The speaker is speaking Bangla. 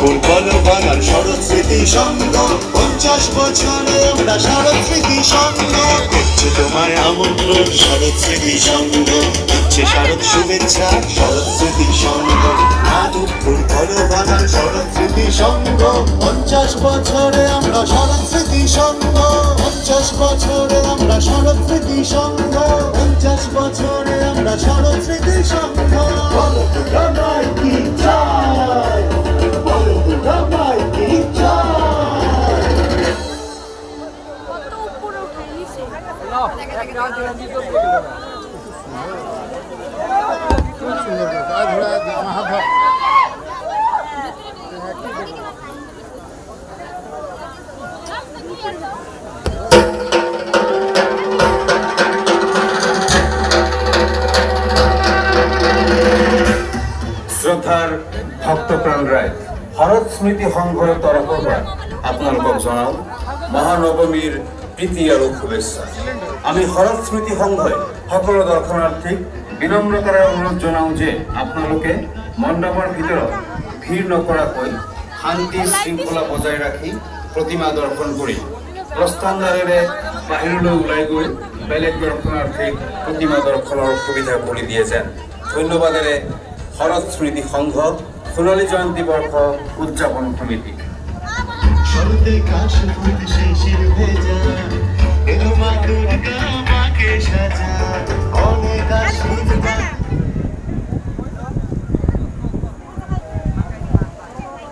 বাংলার শরৎ স্মৃতি সংঘ 50 বছরে আমরা শরৎ স্মৃতি সংঘ করছে তোমায় আমন্ত্রণ শরৎ স্মৃতি সংঘ দিচ্ছে শারদ শুভেচ্ছা শরৎ স্মৃতি সংঘ মাধবপুর বাংলার শরৎ স্মৃতি সংঘ 50 বছরে আমরা শরৎ স্মৃতি সংঘ 50 বছরে আমরা শরৎ স্মৃতি সংঘ 50 বছরে আমরা শরৎ স্মৃতি সংঘ বলো তোমায় কি চাই বলো তোমায় কি চাই কত উপরে উঠে নিচে শ্রদ্ধার ভক্তপ্রাণ রায় শৰৎ স্মৃতি সংঘৰ তৰফৰ পৰা আপোনালোকক জনাওঁ মহানৱমীৰ প্ৰীতি আৰু শুভেচ্ছা। আমি শৰৎ স্মৃতি সংঘই সকলো দৰ্শনাৰ্থীক বিনম্ৰতাৰে অনুৰোধ জনাওঁ যে আপোনালোকে মণ্ডপৰ ভিতৰত ভিৰ নকৰাকৈ শান্তি শৃংখলা বজাই ৰাখি প্ৰতিমা দৰ্শন কৰি প্ৰস্থানদ্বাৰেৰে বাহিৰলৈ ওলাই গৈ বেলেগ দৰ্শনাৰ্থীক প্ৰতিমা দৰ্শনৰ সুবিধা কৰি দিয়ে যেন। ধন্যবাদেৰে শৰৎ স্মৃতি সংঘ সোণালী জয়ন্তী বৰ্ষ উদযাপন সমিতি। শরতে কাশ ফুল শেষের ভেজা